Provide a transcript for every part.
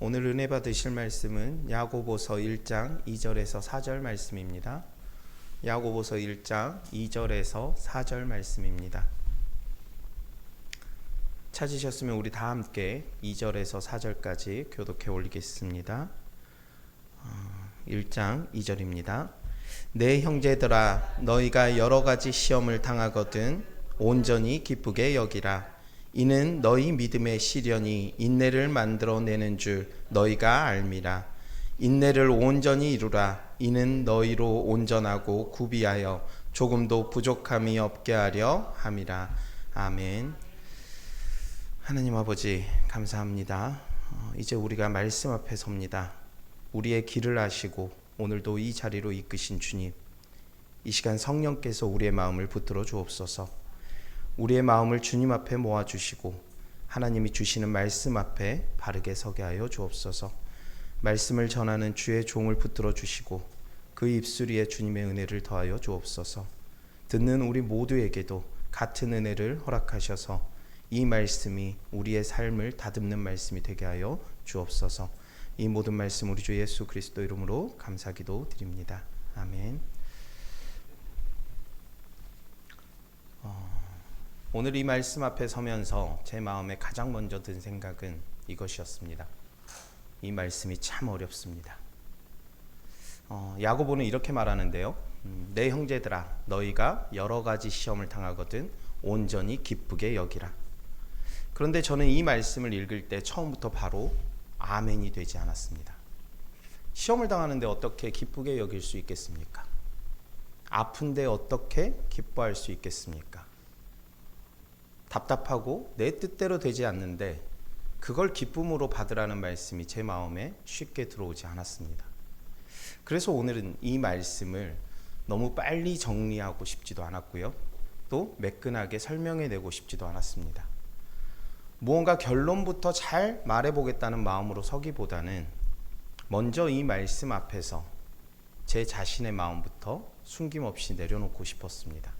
오늘 은혜 받으실 말씀은 야고보서 1장 2절에서 4절 말씀입니다. 야고보서 1장 2절에서 4절 말씀입니다. 찾으셨으면 우리 다 함께 2절에서 4절까지 교독해 올리겠습니다. 1장 2절입니다. 내 형제들아, 너희가 여러 가지 시험을 당하거든 온전히 기쁘게 여기라. 이는 너희 믿음의 시련이 인내를 만들어내는 줄 너희가 알미라. 인내를 온전히 이루라. 이는 너희로 온전하고 구비하여 조금도 부족함이 없게 하려 함이라. 아멘. 하나님 아버지 감사합니다. 이제 우리가 말씀 앞에 섭니다. 우리의 길을 아시고 오늘도 이 자리로 이끄신 주님, 이 시간 성령께서 우리의 마음을 붙들어 주옵소서. 우리의 마음을 주님 앞에 모아주시고 하나님이 주시는 말씀 앞에 바르게 서게 하여 주옵소서. 말씀을 전하는 주의 종을 붙들어 주시고 그 입술 위에 주님의 은혜를 더하여 주옵소서. 듣는 우리 모두에게도 같은 은혜를 허락하셔서 이 말씀이 우리의 삶을 다듬는 말씀이 되게 하여 주옵소서. 이 모든 말씀 우리 주 예수 그리스도 이름으로 감사기도 드립니다. 아멘. 오늘 이 말씀 앞에 서면서 제 마음에 가장 먼저 든 생각은 이것이었습니다. 이 말씀이 참 어렵습니다. 야고보는 이렇게 말하는데요. 내 형제들아, 너희가 여러 가지 시험을 당하거든 온전히 기쁘게 여기라. 그런데 저는 이 말씀을 읽을 때 처음부터 바로 아멘이 되지 않았습니다. 시험을 당하는데 어떻게 기쁘게 여길 수 있겠습니까? 아픈데 어떻게 기뻐할 수 있겠습니까? 답답하고 내 뜻대로 되지 않는데 그걸 기쁨으로 받으라는 말씀이 제 마음에 쉽게 들어오지 않았습니다. 그래서 오늘은 이 말씀을 너무 빨리 정리하고 싶지도 않았고요. 또 매끈하게 설명해내고 싶지도 않았습니다. 무언가 결론부터 잘 말해보겠다는 마음으로 서기보다는 먼저 이 말씀 앞에서 제 자신의 마음부터 숨김없이 내려놓고 싶었습니다.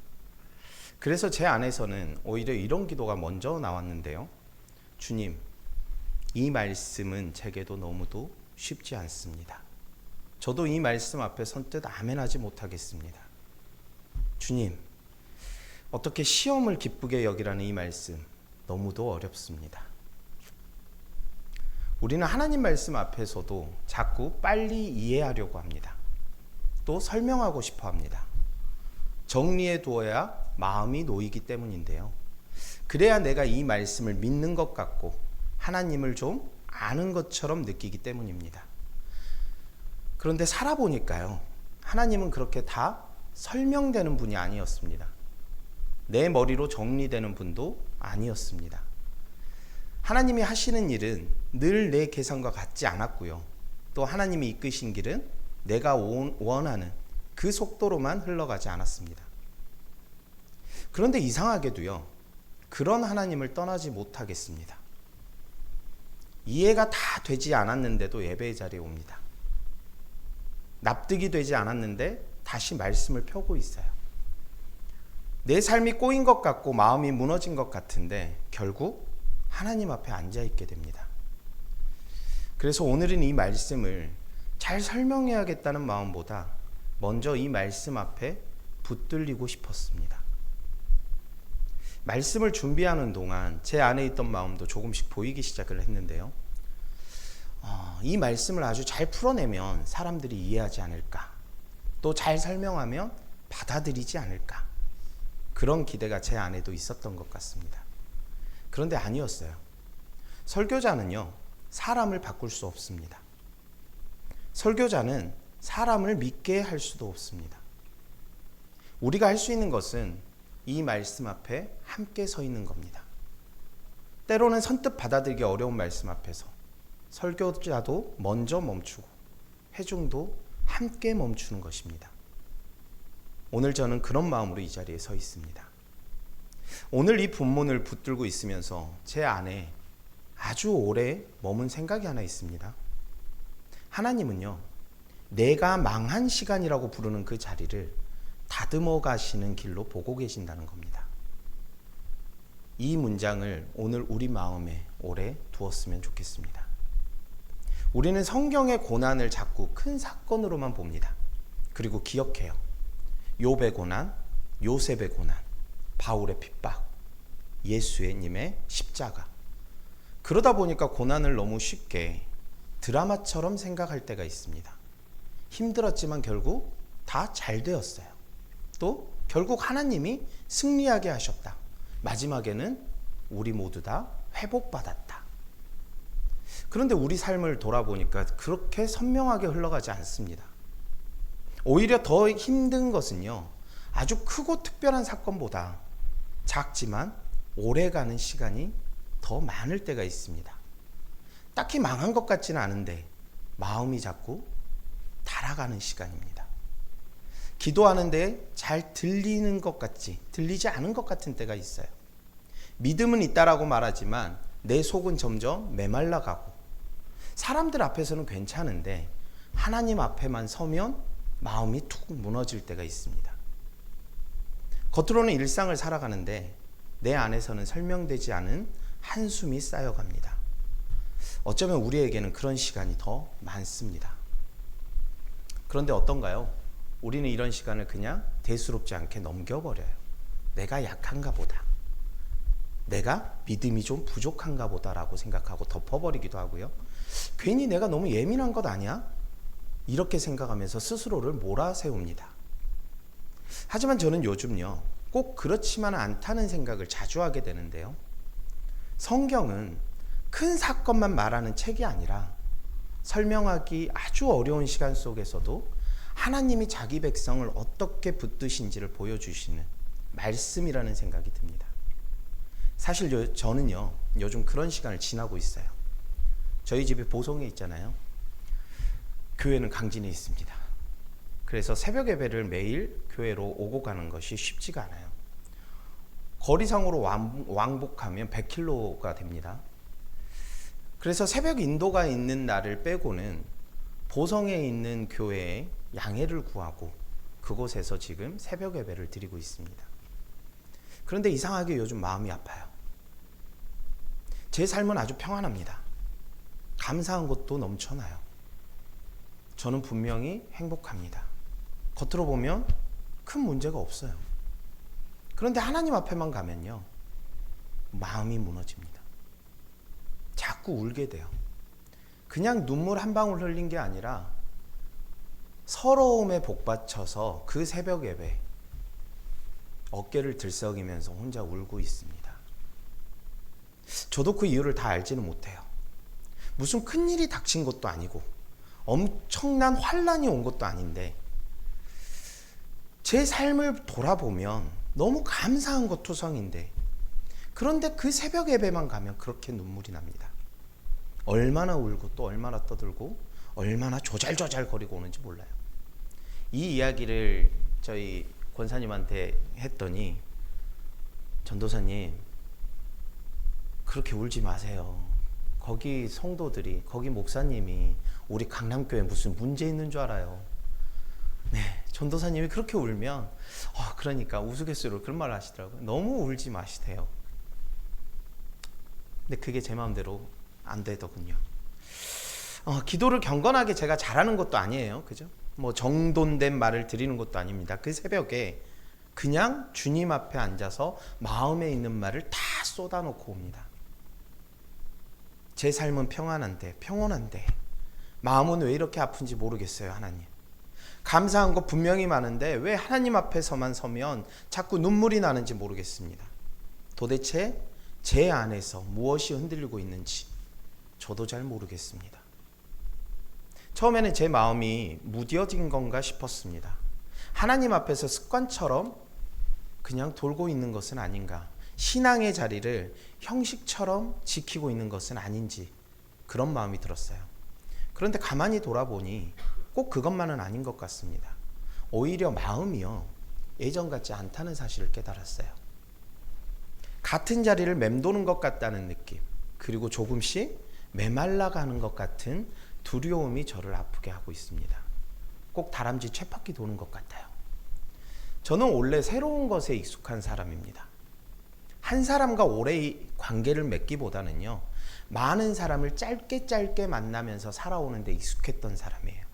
그래서 제 안에서는 오히려 이런 기도가 먼저 나왔는데요. 주님, 이 말씀은 제게도 너무도 쉽지 않습니다. 저도 이 말씀 앞에 선뜻 아멘하지 못하겠습니다. 주님, 어떻게 시험을 기쁘게 여기라는 이 말씀 너무도 어렵습니다. 우리는 하나님 말씀 앞에서도 자꾸 빨리 이해하려고 합니다. 또 설명하고 싶어 합니다. 정리해 두어야 마음이 놓이기 때문인데요. 그래야 내가 이 말씀을 믿는 것 같고 하나님을 좀 아는 것처럼 느끼기 때문입니다. 그런데 살아보니까요, 하나님은 그렇게 다 설명되는 분이 아니었습니다. 내 머리로 정리되는 분도 아니었습니다. 하나님이 하시는 일은 늘 내 계산과 같지 않았고요. 또 하나님이 이끄신 길은 내가 원하는 그 속도로만 흘러가지 않았습니다. 그런데 이상하게도요, 그런 하나님을 떠나지 못하겠습니다. 이해가 다 되지 않았는데도 예배의 자리에 옵니다. 납득이 되지 않았는데 다시 말씀을 펴고 있어요. 내 삶이 꼬인 것 같고 마음이 무너진 것 같은데 결국 하나님 앞에 앉아있게 됩니다. 그래서 오늘은 이 말씀을 잘 설명해야겠다는 마음보다 먼저 이 말씀 앞에 붙들리고 싶었습니다. 말씀을 준비하는 동안 제 안에 있던 마음도 조금씩 보이기 시작을 했는데요. 이 말씀을 아주 잘 풀어내면 사람들이 이해하지 않을까? 또 잘 설명하면 받아들이지 않을까? 그런 기대가 제 안에도 있었던 것 같습니다. 그런데 아니었어요. 설교자는요, 사람을 바꿀 수 없습니다. 설교자는 사람을 믿게 할 수도 없습니다. 우리가 할 수 있는 것은 이 말씀 앞에 함께 서 있는 겁니다. 때로는 선뜻 받아들이기 어려운 말씀 앞에서 설교자도 먼저 멈추고 회중도 함께 멈추는 것입니다. 오늘 저는 그런 마음으로 이 자리에 서 있습니다. 오늘 이 본문을 붙들고 있으면서 제 안에 아주 오래 머문 생각이 하나 있습니다. 하나님은요, 내가 망한 시간이라고 부르는 그 자리를 다듬어 가시는 길로 보고 계신다는 겁니다. 이 문장을 오늘 우리 마음에 오래 두었으면 좋겠습니다. 우리는 성경의 고난을 자꾸 큰 사건으로만 봅니다. 그리고 기억해요. 욥의 고난, 요셉의 고난, 바울의 핍박, 예수님의 십자가. 그러다 보니까 고난을 너무 쉽게 드라마처럼 생각할 때가 있습니다. 힘들었지만 결국 다 잘 되었어요. 또 결국 하나님이 승리하게 하셨다. 마지막에는 우리 모두 다 회복받았다. 그런데 우리 삶을 돌아보니까 그렇게 선명하게 흘러가지 않습니다. 오히려 더 힘든 것은요, 아주 크고 특별한 사건보다 작지만 오래가는 시간이 더 많을 때가 있습니다. 딱히 망한 것 같지는 않은데 마음이 자꾸 달아가는 시간입니다. 기도하는데 잘 들리는 것 같지 들리지 않은 것 같은 때가 있어요. 믿음은 있다라고 말하지만 내 속은 점점 메말라가고, 사람들 앞에서는 괜찮은데 하나님 앞에만 서면 마음이 툭 무너질 때가 있습니다. 겉으로는 일상을 살아가는데 내 안에서는 설명되지 않은 한숨이 쌓여갑니다. 어쩌면 우리에게는 그런 시간이 더 많습니다. 그런데 어떤가요? 우리는 이런 시간을 그냥 대수롭지 않게 넘겨버려요. 내가 약한가 보다, 내가 믿음이 좀 부족한가 보다라고 생각하고 덮어버리기도 하고요. 괜히 내가 너무 예민한 것 아니야? 이렇게 생각하면서 스스로를 몰아세웁니다. 하지만 저는 요즘요, 꼭 그렇지만 않다는 생각을 자주 하게 되는데요. 성경은 큰 사건만 말하는 책이 아니라 설명하기 아주 어려운 시간 속에서도 하나님이 자기 백성을 어떻게 붙드신지를 보여주시는 말씀이라는 생각이 듭니다. 사실 저는요, 요즘 그런 시간을 지나고 있어요. 저희 집이 보성에 있잖아요. 교회는 강진에 있습니다. 그래서 새벽 예배를 매일 교회로 오고 가는 것이 쉽지가 않아요. 거리상으로 왕복하면 100km가 됩니다. 그래서 새벽 인도가 있는 날을 빼고는 보성에 있는 교회에 양해를 구하고 그곳에서 지금 새벽 예배를 드리고 있습니다. 그런데 이상하게 요즘 마음이 아파요. 제 삶은 아주 평안합니다. 감사한 것도 넘쳐나요. 저는 분명히 행복합니다. 겉으로 보면 큰 문제가 없어요. 그런데 하나님 앞에만 가면요, 마음이 무너집니다. 자꾸 울게 돼요. 그냥 눈물 한 방울 흘린 게 아니라 서러움에 복받쳐서 그 새벽 예배 어깨를 들썩이면서 혼자 울고 있습니다. 저도 그 이유를 다 알지는 못해요. 무슨 큰일이 닥친 것도 아니고 엄청난 환란이 온 것도 아닌데 제 삶을 돌아보면 너무 감사한 것 투성인데, 그런데 그 새벽 예배만 가면 그렇게 눈물이 납니다. 얼마나 울고 또 얼마나 떠들고 얼마나 조잘조잘 거리고 오는지 몰라요. 이 이야기를 저희 권사님한테 했더니, 전도사님 그렇게 울지 마세요. 거기 성도들이, 거기 목사님이 우리 강남교회 무슨 문제 있는 줄 알아요. 네, 전도사님이 그렇게 울면 그러니까 우스갯소리로 그런 말을 하시더라고요. 너무 울지 마시세요. 근데 그게 제 마음대로 안 되더군요. 기도를 경건하게 제가 잘하는 것도 아니에요. 그죠? 뭐 정돈된 말을 드리는 것도 아닙니다. 그 새벽에 그냥 주님 앞에 앉아서 마음에 있는 말을 다 쏟아놓고 옵니다. 제 삶은 평안한데, 평온한데 마음은 왜 이렇게 아픈지 모르겠어요. 하나님, 감사한 거 분명히 많은데 왜 하나님 앞에서만 서면 자꾸 눈물이 나는지 모르겠습니다. 도대체 제 안에서 무엇이 흔들리고 있는지 저도 잘 모르겠습니다. 처음에는 제 마음이 무뎌진 건가 싶었습니다. 하나님 앞에서 습관처럼 그냥 돌고 있는 것은 아닌가, 신앙의 자리를 형식처럼 지키고 있는 것은 아닌지, 그런 마음이 들었어요. 그런데 가만히 돌아보니 꼭 그것만은 아닌 것 같습니다. 오히려 마음이요, 예전 같지 않다는 사실을 깨달았어요. 같은 자리를 맴도는 것 같다는 느낌, 그리고 조금씩 메말라가는 것 같은 두려움이 저를 아프게 하고 있습니다. 꼭 다람쥐 쳇바퀴 도는 것 같아요. 저는 원래 새로운 것에 익숙한 사람입니다. 한 사람과 오래 관계를 맺기보다는요, 많은 사람을 짧게 만나면서 살아오는 데 익숙했던 사람이에요.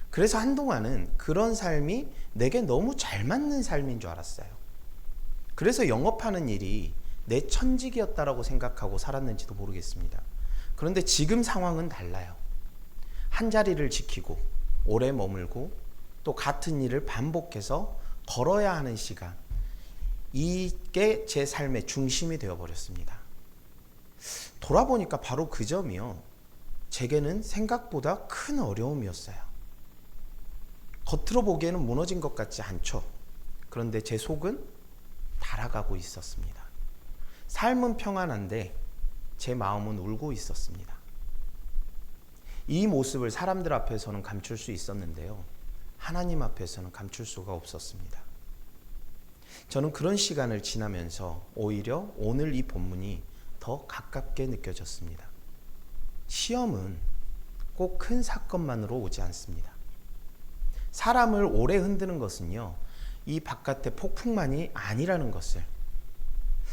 그래서 한동안은 그런 삶이 내게 너무 잘 맞는 삶인 줄 알았어요. 그래서 영업하는 일이 내 천직이었다라고 생각하고 살았는지도 모르겠습니다. 그런데 지금 상황은 달라요. 한 자리를 지키고 오래 머물고 또 같은 일을 반복해서 걸어야 하는 시간, 이게 제 삶의 중심이 되어버렸습니다. 돌아보니까 바로 그 점이요, 제게는 생각보다 큰 어려움이었어요. 겉으로 보기에는 무너진 것 같지 않죠. 그런데 제 속은 달아가고 있었습니다. 삶은 평안한데 제 마음은 울고 있었습니다. 이 모습을 사람들 앞에서는 감출 수 있었는데요, 하나님 앞에서는 감출 수가 없었습니다. 저는 그런 시간을 지나면서 오히려 오늘 이 본문이 더 가깝게 느껴졌습니다. 시험은 꼭 큰 사건만으로 오지 않습니다. 사람을 오래 흔드는 것은요, 이 바깥의 폭풍만이 아니라는 것을,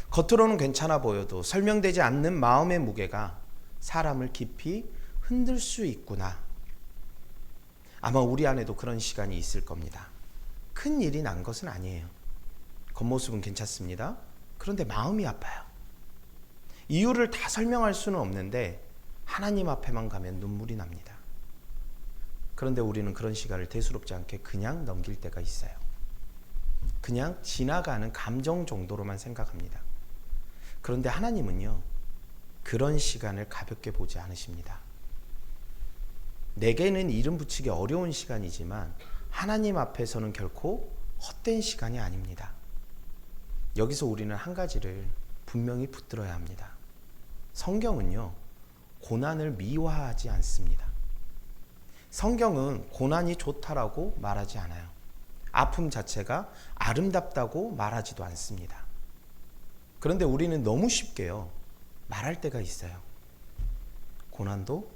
겉으로는 괜찮아 보여도 설명되지 않는 마음의 무게가 사람을 깊이 흔들 수 있구나. 아마 우리 안에도 그런 시간이 있을 겁니다. 큰 일이 난 것은 아니에요. 겉모습은 괜찮습니다. 그런데 마음이 아파요. 이유를 다 설명할 수는 없는데 하나님 앞에만 가면 눈물이 납니다. 그런데 우리는 그런 시간을 대수롭지 않게 그냥 넘길 때가 있어요. 그냥 지나가는 감정 정도로만 생각합니다. 그런데 하나님은요, 그런 시간을 가볍게 보지 않으십니다. 내게는 이름 붙이기 어려운 시간이지만 하나님 앞에서는 결코 헛된 시간이 아닙니다. 여기서 우리는 한 가지를 분명히 붙들어야 합니다. 성경은요, 고난을 미화하지 않습니다. 성경은 고난이 좋다라고 말하지 않아요. 아픔 자체가 아름답다고 말하지도 않습니다. 그런데 우리는 너무 쉽게요, 말할 때가 있어요. 고난도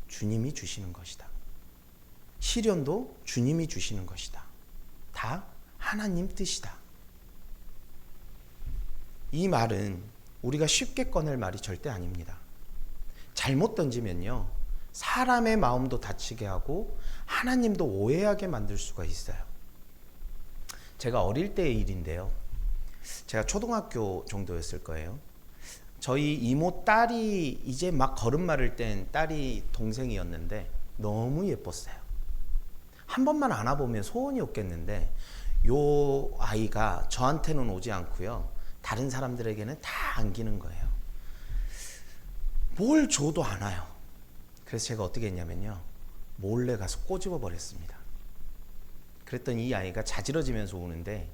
주님이 주시는 것이다. 시련도 주님이 주시는 것이다. 다 하나님 뜻이다. 이 말은 우리가 쉽게 꺼낼 말이 절대 아닙니다. 잘못 던지면요, 사람의 마음도 다치게 하고 하나님도 오해하게 만들 수가 있어요. 제가 어릴 때의 일인데요, 제가 초등학교 정도였을 거예요. 저희 이모 딸이 이제 막 걸음마를 뗀 딸이 동생이었는데 너무 예뻤어요. 한 번만 안아보면 소원이 없겠는데 요 아이가 저한테는 오지 않고요, 다른 사람들에게는 다 안기는 거예요. 뭘 줘도 안 와요. 그래서 제가 어떻게 했냐면요, 몰래 가서 꼬집어 버렸습니다. 그랬더니 이 아이가 자지러지면서 우는데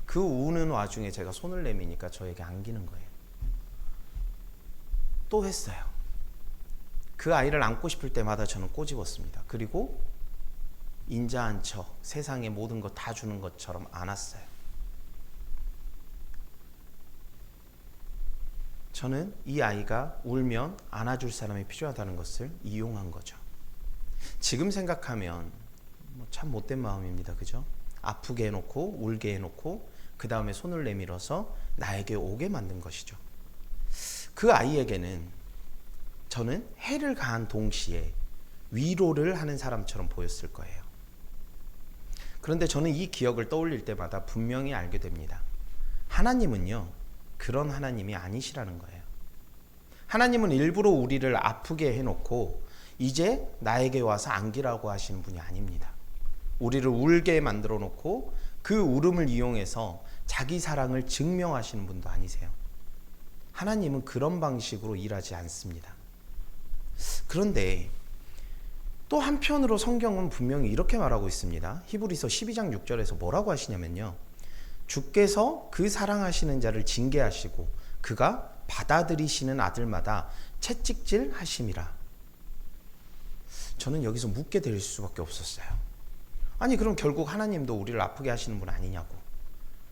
그 우는 와중에 제가 손을 내미니까 저에게 안기는 거예요. 또 했어요. 그 아이를 안고 싶을 때마다 저는 꼬집었습니다. 그리고 인자한 척 세상의 모든 것 다 주는 것처럼 안았어요. 저는 이 아이가 울면 안아줄 사람이 필요하다는 것을 이용한 거죠. 지금 생각하면 참 못된 마음입니다. 그죠? 아프게 해놓고 울게 해놓고 그 다음에 손을 내밀어서 나에게 오게 만든 것이죠. 그 아이에게는 저는 해를 가한 동시에 위로를 하는 사람처럼 보였을 거예요. 그런데 저는 이 기억을 떠올릴 때마다 분명히 알게 됩니다. 하나님은요, 그런 하나님이 아니시라는 거예요. 하나님은 일부러 우리를 아프게 해놓고 이제 나에게 와서 안기라고 하시는 분이 아닙니다. 우리를 울게 만들어 놓고 그 울음을 이용해서 자기 사랑을 증명하시는 분도 아니세요. 하나님은 그런 방식으로 일하지 않습니다. 그런데 또 한편으로 성경은 분명히 이렇게 말하고 있습니다. 히브리서 12장 6절에서 뭐라고 하시냐면요, 주께서 그 사랑하시는 자를 징계하시고 그가 받아들이시는 아들마다 채찍질 하심이라. 저는 여기서 묻게 될 수밖에 없었어요. 아니 그럼 결국 하나님도 우리를 아프게 하시는 분 아니냐고.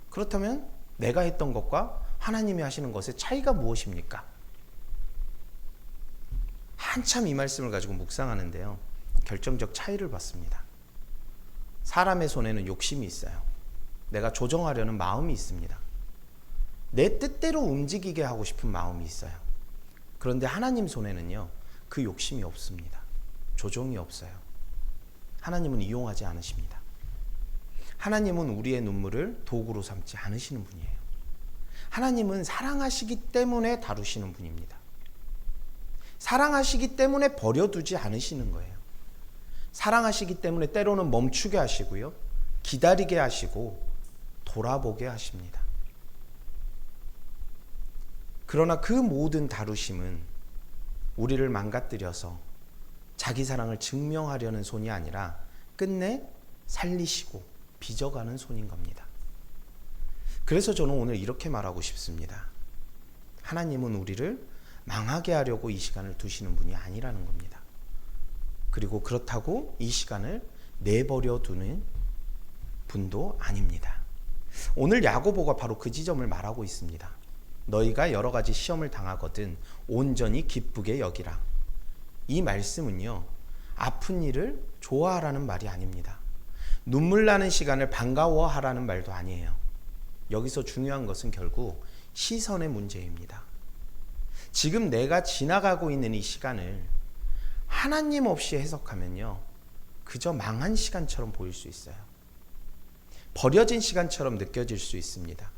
그렇다면 내가 했던 것과 하나님이 하시는 것의 차이가 무엇입니까? 한참 이 말씀을 가지고 묵상하는데요, 결정적 차이를 봤습니다. 사람의 손에는 욕심이 있어요. 내가 조정하려는 마음이 있습니다. 내 뜻대로 움직이게 하고 싶은 마음이 있어요. 그런데 하나님 손에는요, 그 욕심이 없습니다. 조종이 없어요. 하나님은 이용하지 않으십니다. 하나님은 우리의 눈물을 도구로 삼지 않으시는 분이에요. 하나님은 사랑하시기 때문에 다루시는 분입니다. 사랑하시기 때문에 버려두지 않으시는 거예요. 사랑하시기 때문에 때로는 멈추게 하시고요, 기다리게 하시고 돌아보게 하십니다. 그러나 그 모든 다루심은 우리를 망가뜨려서 자기 사랑을 증명하려는 손이 아니라 끝내 살리시고 빚어가는 손인 겁니다. 그래서 저는 오늘 이렇게 말하고 싶습니다. 하나님은 우리를 망하게 하려고 이 시간을 두시는 분이 아니라는 겁니다. 그리고 그렇다고 이 시간을 내버려 두는 분도 아닙니다. 오늘 야고보가 바로 그 지점을 말하고 있습니다. 너희가 여러 가지 시험을 당하거든 온전히 기쁘게 여기라. 이 말씀은요, 아픈 일을 좋아하라는 말이 아닙니다. 눈물 나는 시간을 반가워하라는 말도 아니에요. 여기서 중요한 것은 결국 시선의 문제입니다. 지금 내가 지나가고 있는 이 시간을 하나님 없이 해석하면요, 그저 망한 시간처럼 보일 수 있어요. 버려진 시간처럼 느껴질 수 있습니다.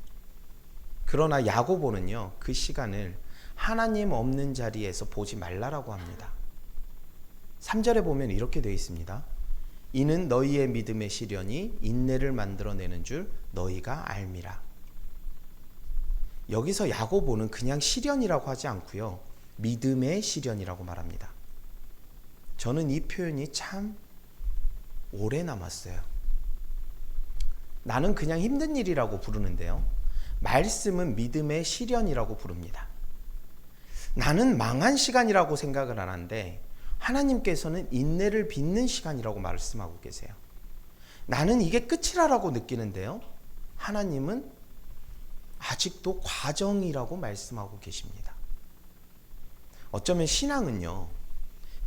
그러나 야고보는요, 그 시간을 하나님 없는 자리에서 보지 말라라고 합니다. 3절에 보면 이렇게 되어 있습니다. 이는 너희의 믿음의 시련이 인내를 만들어내는 줄 너희가 알미라. 여기서 야고보는 그냥 시련이라고 하지 않고요, 믿음의 시련이라고 말합니다. 저는 이 표현이 참 오래 남았어요. 나는 그냥 힘든 일이라고 부르는데요, 말씀은 믿음의 시련이라고 부릅니다. 나는 망한 시간이라고 생각을 안 하는데 하나님께서는 인내를 빚는 시간이라고 말씀하고 계세요. 나는 이게 끝이라고 느끼는데요, 하나님은 아직도 과정이라고 말씀하고 계십니다. 어쩌면 신앙은요,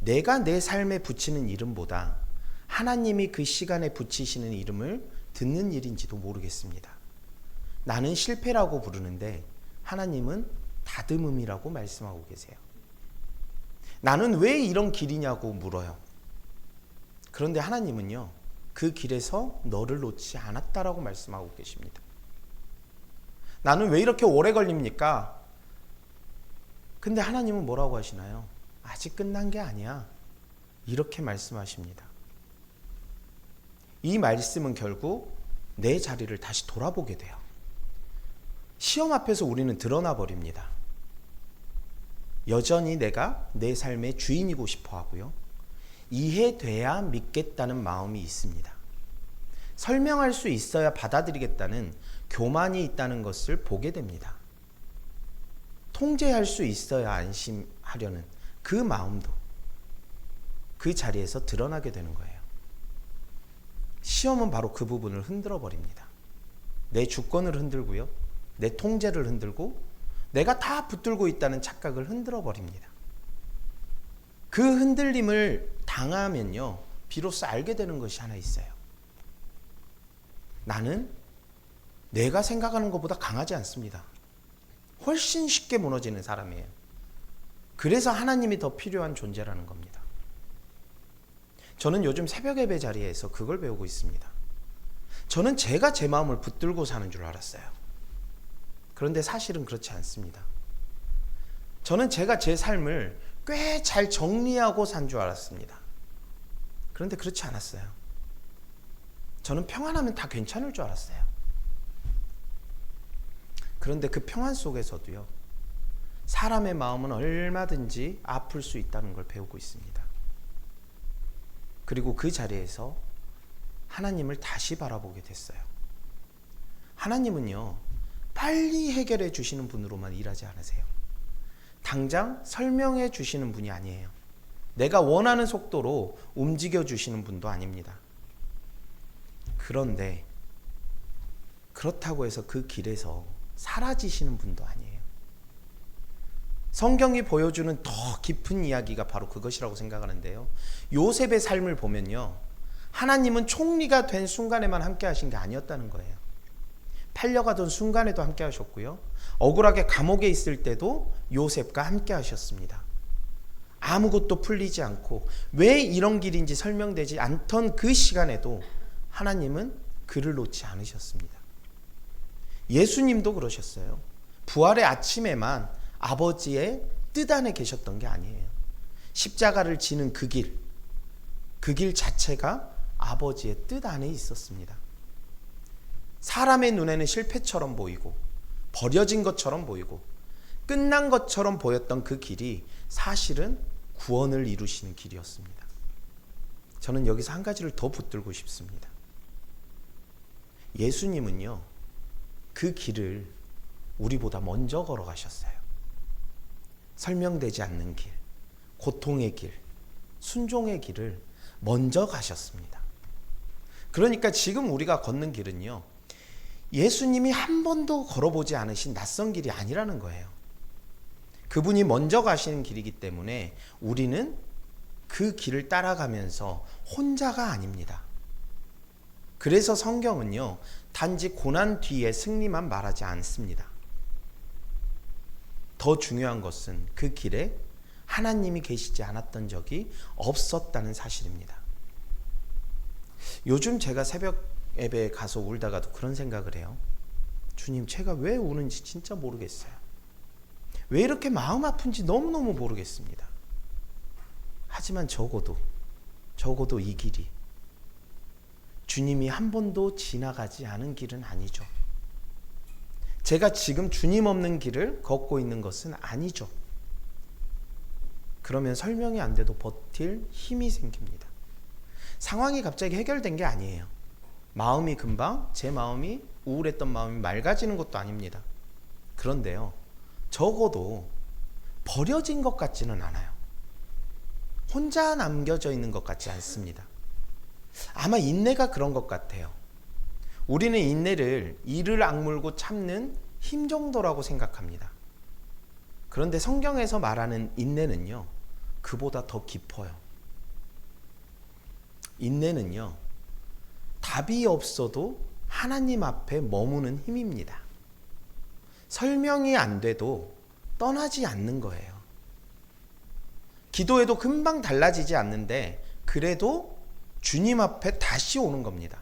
내가 내 삶에 붙이는 이름보다 하나님이 그 시간에 붙이시는 이름을 듣는 일인지도 모르겠습니다. 나는 실패라고 부르는데 하나님은 다듬음이라고 말씀하고 계세요. 나는 왜 이런 길이냐고 물어요. 그런데 하나님은요, 그 길에서 너를 놓지 않았다라고 말씀하고 계십니다. 나는 왜 이렇게 오래 걸립니까? 근데 하나님은 뭐라고 하시나요? 아직 끝난 게 아니야. 이렇게 말씀하십니다. 이 말씀은 결국 내 자리를 다시 돌아보게 돼요. 시험 앞에서 우리는 드러나 버립니다. 여전히 내가 내 삶의 주인이고 싶어 하고요, 이해돼야 믿겠다는 마음이 있습니다. 설명할 수 있어야 받아들이겠다는 교만이 있다는 것을 보게 됩니다. 통제할 수 있어야 안심하려는 그 마음도 그 자리에서 드러나게 되는 거예요. 시험은 바로 그 부분을 흔들어 버립니다. 내 주권을 흔들고요, 내 통제를 흔들고 내가 다 붙들고 있다는 착각을 흔들어 버립니다. 그 흔들림을 당하면요, 비로소 알게 되는 것이 하나 있어요. 나는 내가 생각하는 것보다 강하지 않습니다. 훨씬 쉽게 무너지는 사람이에요. 그래서 하나님이 더 필요한 존재라는 겁니다. 저는 요즘 새벽 예배 자리에서 그걸 배우고 있습니다. 저는 제가 제 마음을 붙들고 사는 줄 알았어요. 그런데 사실은 그렇지 않습니다. 저는 제가 제 삶을 꽤 잘 정리하고 산 줄 알았습니다. 그런데 그렇지 않았어요. 저는 평안하면 다 괜찮을 줄 알았어요. 그런데 그 평안 속에서도요, 사람의 마음은 얼마든지 아플 수 있다는 걸 배우고 있습니다. 그리고 그 자리에서 하나님을 다시 바라보게 됐어요. 하나님은요, 빨리 해결해 주시는 분으로만 일하지 않으세요. 당장 설명해 주시는 분이 아니에요. 내가 원하는 속도로 움직여 주시는 분도 아닙니다. 그런데 그렇다고 해서 그 길에서 사라지시는 분도 아니에요. 성경이 보여주는 더 깊은 이야기가 바로 그것이라고 생각하는데요, 요셉의 삶을 보면요, 하나님은 총리가 된 순간에만 함께 하신 게 아니었다는 거예요. 팔려가던 순간에도 함께 하셨고요. 억울하게 감옥에 있을 때도 요셉과 함께 하셨습니다. 아무것도 풀리지 않고 왜 이런 길인지 설명되지 않던 그 시간에도 하나님은 그를 놓지 않으셨습니다. 예수님도 그러셨어요. 부활의 아침에만 아버지의 뜻 안에 계셨던 게 아니에요. 십자가를 지는 그 길 자체가 아버지의 뜻 안에 있었습니다. 사람의 눈에는 실패처럼 보이고 버려진 것처럼 보이고 끝난 것처럼 보였던 그 길이 사실은 구원을 이루시는 길이었습니다. 저는 여기서 한 가지를 더 붙들고 싶습니다. 예수님은요, 그 길을 우리보다 먼저 걸어가셨어요. 설명되지 않는 길, 고통의 길, 순종의 길을 먼저 가셨습니다. 그러니까 지금 우리가 걷는 길은요, 예수님이 한 번도 걸어보지 않으신 낯선 길이 아니라는 거예요. 그분이 먼저 가시는 길이기 때문에 우리는 그 길을 따라가면서 혼자가 아닙니다. 그래서 성경은요, 단지 고난 뒤에 승리만 말하지 않습니다. 더 중요한 것은 그 길에 하나님이 계시지 않았던 적이 없었다는 사실입니다. 요즘 제가 새벽 예배에 가서 울다가도 그런 생각을 해요. 주님, 제가 왜 우는지 진짜 모르겠어요. 왜 이렇게 마음 아픈지 너무너무 모르겠습니다. 하지만 적어도 이 길이 주님이 한 번도 지나가지 않은 길은 아니죠. 제가 지금 주님 없는 길을 걷고 있는 것은 아니죠. 그러면 설명이 안 돼도 버틸 힘이 생깁니다. 상황이 갑자기 해결된 게 아니에요. 마음이 금방 제 마음이 우울했던 마음이 맑아지는 것도 아닙니다. 그런데요, 적어도 버려진 것 같지는 않아요. 혼자 남겨져 있는 것 같지 않습니다. 아마 인내가 그런 것 같아요. 우리는 인내를 이를 악물고 참는 힘 정도라고 생각합니다. 그런데 성경에서 말하는 인내는요, 그보다 더 깊어요. 인내는요, 답이 없어도 하나님 앞에 머무는 힘입니다. 설명이 안 돼도 떠나지 않는 거예요. 기도해도 금방 달라지지 않는데 그래도 주님 앞에 다시 오는 겁니다.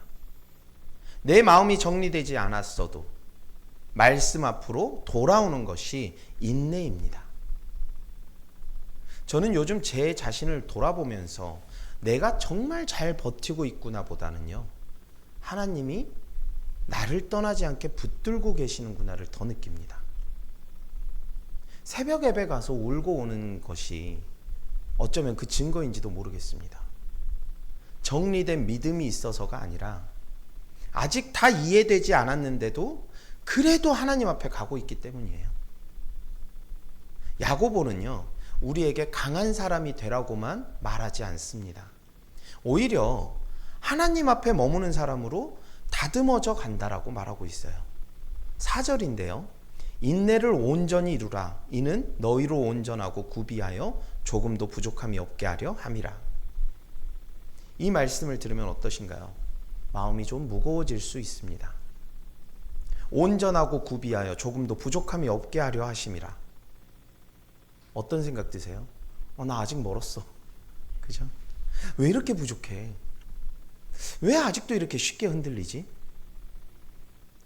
내 마음이 정리되지 않았어도 말씀 앞으로 돌아오는 것이 인내입니다. 저는 요즘 제 자신을 돌아보면서 내가 정말 잘 버티고 있구나 보다는요, 하나님이 나를 떠나지 않게 붙들고 계시는구나를 더 느낍니다. 새벽 예배 가서 울고 오는 것이 어쩌면 그 증거인지도 모르겠습니다. 정리된 믿음이 있어서가 아니라 아직 다 이해되지 않았는데도 그래도 하나님 앞에 가고 있기 때문이에요. 야고보는요, 우리에게 강한 사람이 되라고만 말하지 않습니다. 오히려 하나님 앞에 머무는 사람으로 다듬어져 간다라고 말하고 있어요. 4절인데요. 인내를 온전히 이루라. 이는 너희로 온전하고 구비하여 조금도 부족함이 없게 하려 함이라. 이 말씀을 들으면 어떠신가요? 마음이 좀 무거워질 수 있습니다. 온전하고 구비하여 조금도 부족함이 없게 하려 하심이라. 어떤 생각 드세요? 나 아직 멀었어. 그죠? 왜 이렇게 부족해? 왜 아직도 이렇게 쉽게 흔들리지?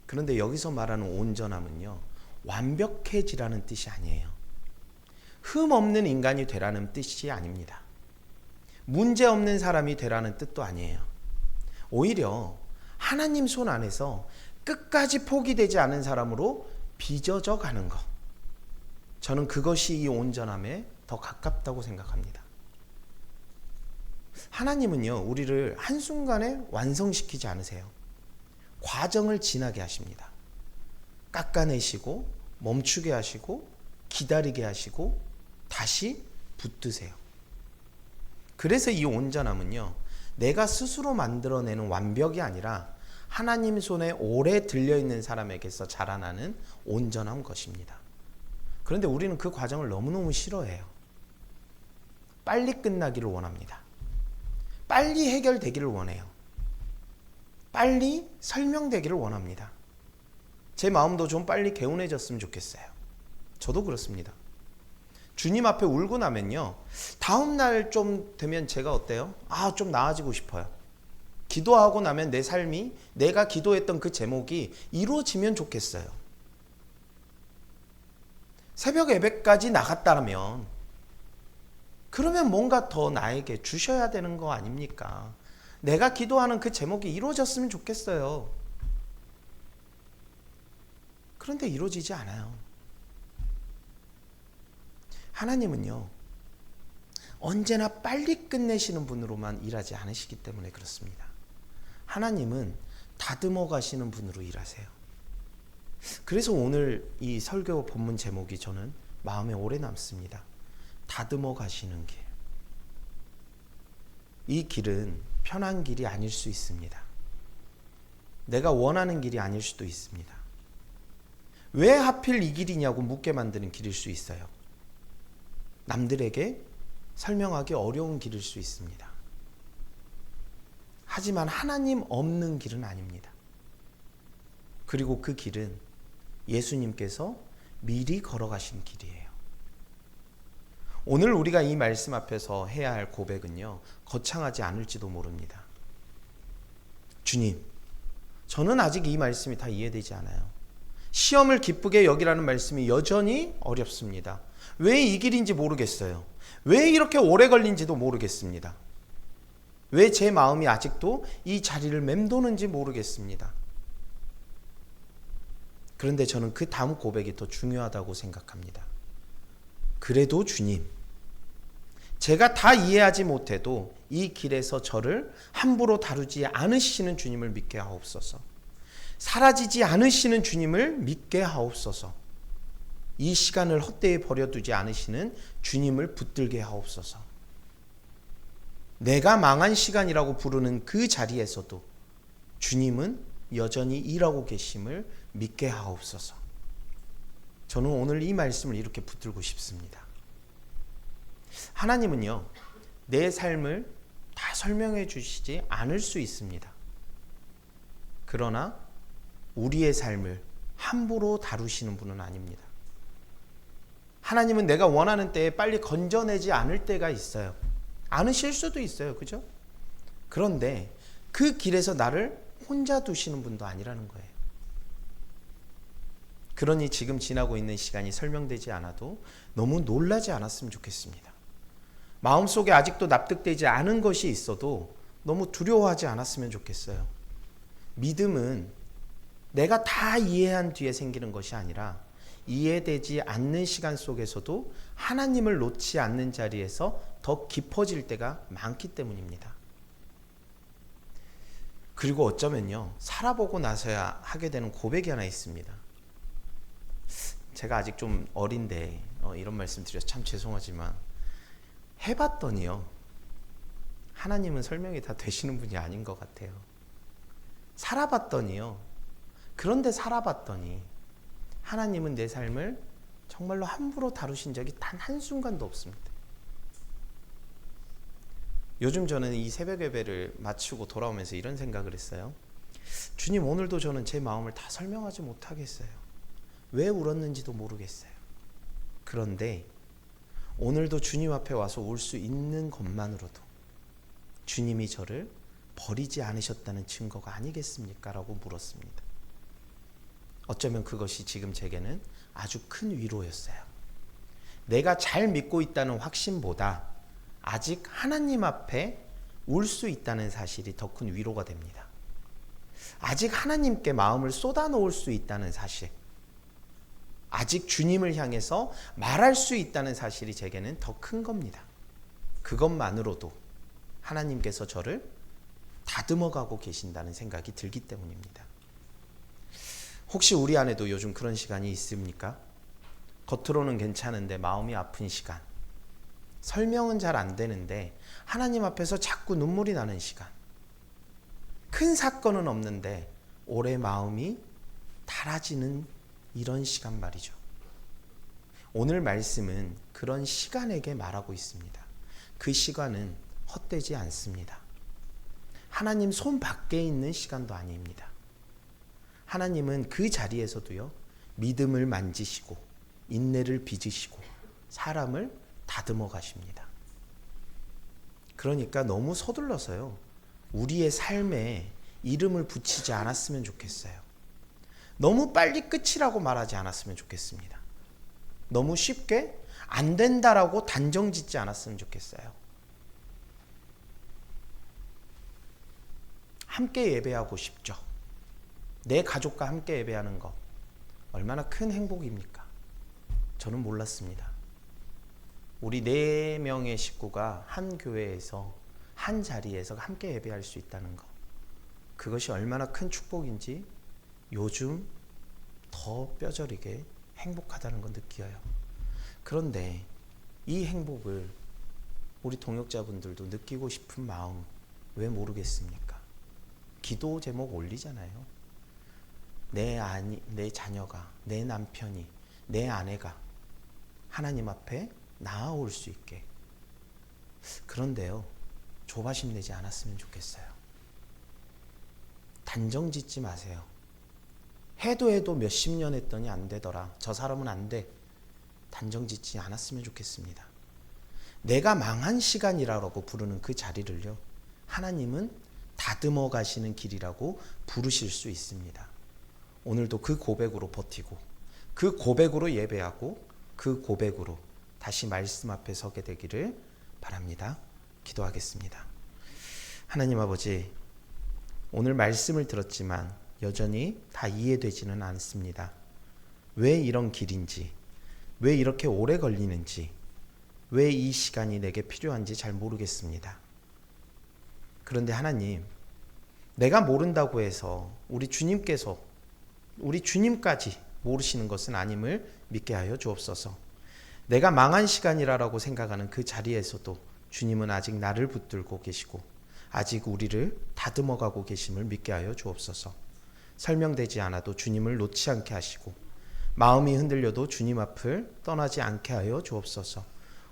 그런데 여기서 말하는 온전함은요, 완벽해지라는 뜻이 아니에요. 흠 없는 인간이 되라는 뜻이 아닙니다. 문제 없는 사람이 되라는 뜻도 아니에요. 오히려 하나님 손 안에서 끝까지 포기되지 않은 사람으로 빚어져 가는 것. 저는 그것이 이 온전함에 더 가깝다고 생각합니다. 하나님은요, 우리를 한순간에 완성시키지 않으세요. 과정을 지나게 하십니다. 깎아내시고 멈추게 하시고 기다리게 하시고 다시 붙드세요. 그래서 이 온전함은요, 내가 스스로 만들어내는 완벽이 아니라 하나님 손에 오래 들려있는 사람에게서 자라나는 온전한 것입니다. 그런데 우리는 그 과정을 너무너무 싫어해요. 빨리 끝나기를 원합니다. 빨리 해결되기를 원해요. 빨리 설명되기를 원합니다. 제 마음도 좀 빨리 개운해졌으면 좋겠어요. 저도 그렇습니다. 주님 앞에 울고 나면요, 다음 날 좀 되면 제가 어때요? 좀 나아지고 싶어요. 기도하고 나면 내 삶이 내가 기도했던 그 제목이 이루어지면 좋겠어요. 새벽 예배까지 나갔다면 그러면 뭔가 더 나에게 주셔야 되는 거 아닙니까? 내가 기도하는 그 제목이 이루어졌으면 좋겠어요. 그런데 이루어지지 않아요. 하나님은요, 언제나 빨리 끝내시는 분으로만 일하지 않으시기 때문에 그렇습니다. 하나님은 다듬어 가시는 분으로 일하세요. 그래서 오늘 이 설교 본문 제목이 저는 마음에 오래 남습니다. 다듬어 가시는 길. 이 길은 편한 길이 아닐 수 있습니다. 내가 원하는 길이 아닐 수도 있습니다. 왜 하필 이 길이냐고 묻게 만드는 길일 수 있어요. 남들에게 설명하기 어려운 길일 수 있습니다. 하지만 하나님 없는 길은 아닙니다. 그리고 그 길은 예수님께서 미리 걸어가신 길이에요. 오늘 우리가 이 말씀 앞에서 해야 할 고백은요, 거창하지 않을지도 모릅니다. 주님, 저는 아직 이 말씀이 다 이해되지 않아요. 시험을 기쁘게 여기라는 말씀이 여전히 어렵습니다. 왜 이 길인지 모르겠어요. 왜 이렇게 오래 걸린지도 모르겠습니다. 왜 제 마음이 아직도 이 자리를 맴도는지 모르겠습니다. 그런데 저는 그 다음 고백이 더 중요하다고 생각합니다. 그래도 주님, 제가 다 이해하지 못해도 이 길에서 저를 함부로 다루지 않으시는 주님을 믿게 하옵소서. 사라지지 않으시는 주님을 믿게 하옵소서. 이 시간을 헛되이 버려두지 않으시는 주님을 붙들게 하옵소서. 내가 망한 시간이라고 부르는 그 자리에서도 주님은 여전히 일하고 계심을 믿게 하옵소서. 저는 오늘 이 말씀을 이렇게 붙들고 싶습니다. 하나님은요, 내 삶을 다 설명해 주시지 않을 수 있습니다. 그러나 우리의 삶을 함부로 다루시는 분은 아닙니다. 하나님은 내가 원하는 때에 빨리 건져내지 않을 때가 있어요. 않으실 수도 있어요. 그죠? 그런데 그 길에서 나를 혼자 두시는 분도 아니라는 거예요. 그러니 지금 지나고 있는 시간이 설명되지 않아도 너무 놀라지 않았으면 좋겠습니다. 마음속에 아직도 납득되지 않은 것이 있어도 너무 두려워하지 않았으면 좋겠어요. 믿음은 내가 다 이해한 뒤에 생기는 것이 아니라 이해되지 않는 시간 속에서도 하나님을 놓지 않는 자리에서 더 깊어질 때가 많기 때문입니다. 그리고 어쩌면요, 살아보고 나서야 하게 되는 고백이 하나 있습니다. 제가 아직 좀 어린데 이런 말씀 드려서 참 죄송하지만 해봤더니요, 하나님은 설명이 다 되시는 분이 아닌 것 같아요. 살아봤더니요, 그런데 살아봤더니 하나님은 내 삶을 정말로 함부로 다루신 적이 단 한순간도 없습니다. 요즘 저는 이 새벽 예배를 마치고 돌아오면서 이런 생각을 했어요. 주님, 오늘도 저는 제 마음을 다 설명하지 못하겠어요. 왜 울었는지도 모르겠어요. 그런데 오늘도 주님 앞에 와서 올 수 있는 것만으로도 주님이 저를 버리지 않으셨다는 증거가 아니겠습니까? 라고 물었습니다. 어쩌면 그것이 지금 제게는 아주 큰 위로였어요. 내가 잘 믿고 있다는 확신보다 아직 하나님 앞에 울 수 있다는 사실이 더 큰 위로가 됩니다. 아직 하나님께 마음을 쏟아놓을 수 있다는 사실, 아직 주님을 향해서 말할 수 있다는 사실이 제게는 더 큰 겁니다. 그것만으로도 하나님께서 저를 다듬어가고 계신다는 생각이 들기 때문입니다. 혹시 우리 안에도 요즘 그런 시간이 있습니까? 겉으로는 괜찮은데 마음이 아픈 시간, 설명은 잘 안 되는데 하나님 앞에서 자꾸 눈물이 나는 시간, 큰 사건은 없는데 오래 마음이 달아지는 이런 시간 말이죠. 오늘 말씀은 그런 시간에게 말하고 있습니다. 그 시간은 헛되지 않습니다. 하나님 손 밖에 있는 시간도 아닙니다. 하나님은 그 자리에서도요, 믿음을 만지시고 인내를 빚으시고 사람을 다듬어 가십니다. 그러니까 너무 서둘러서요, 우리의 삶에 이름을 붙이지 않았으면 좋겠어요. 너무 빨리 끝이라고 말하지 않았으면 좋겠습니다. 너무 쉽게 안 된다라고 단정 짓지 않았으면 좋겠어요. 함께 예배하고 싶죠. 내 가족과 함께 예배하는 것 얼마나 큰 행복입니까? 저는 몰랐습니다. 우리 4명의 식구가 한 교회에서 한 자리에서 함께 예배할 수 있다는 것, 그것이 얼마나 큰 축복인지 요즘 더 뼈저리게 행복하다는 걸 느껴요. 그런데 이 행복을 우리 동역자분들도 느끼고 싶은 마음 왜 모르겠습니까? 기도 제목 올리잖아요. 내 자녀가, 내 남편이, 내 아내가 하나님 앞에 나아올 수 있게. 그런데요, 조바심 내지 않았으면 좋겠어요. 단정 짓지 마세요. 해도 몇십 년 했더니 안 되더라, 저 사람은 안 돼, 단정 짓지 않았으면 좋겠습니다. 내가 망한 시간이라고 부르는 그 자리를요, 하나님은 다듬어 가시는 길이라고 부르실 수 있습니다. 오늘도 그 고백으로 버티고, 그 고백으로 예배하고, 그 고백으로 다시 말씀 앞에 서게 되기를 바랍니다. 기도하겠습니다. 하나님 아버지, 오늘 말씀을 들었지만 여전히 다 이해되지는 않습니다. 왜 이런 길인지, 왜 이렇게 오래 걸리는지, 왜 이 시간이 내게 필요한지 잘 모르겠습니다. 그런데 하나님, 내가 모른다고 해서 우리 주님까지 모르시는 것은 아님을 믿게 하여 주옵소서. 내가 망한 시간이라고 생각하는 그 자리에서도 주님은 아직 나를 붙들고 계시고 아직 우리를 다듬어가고 계심을 믿게 하여 주옵소서. 설명되지 않아도 주님을 놓지 않게 하시고 마음이 흔들려도 주님 앞을 떠나지 않게 하여 주옵소서.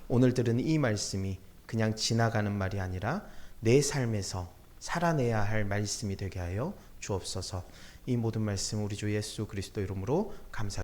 오늘 들은 이 말씀이 그냥 지나가는 말이 아니라 내 삶에서 살아내야 할 말씀이 되게 하여 주옵소서. 이 모든 말씀 우리 주 예수 그리스도 이름으로 감사합니다.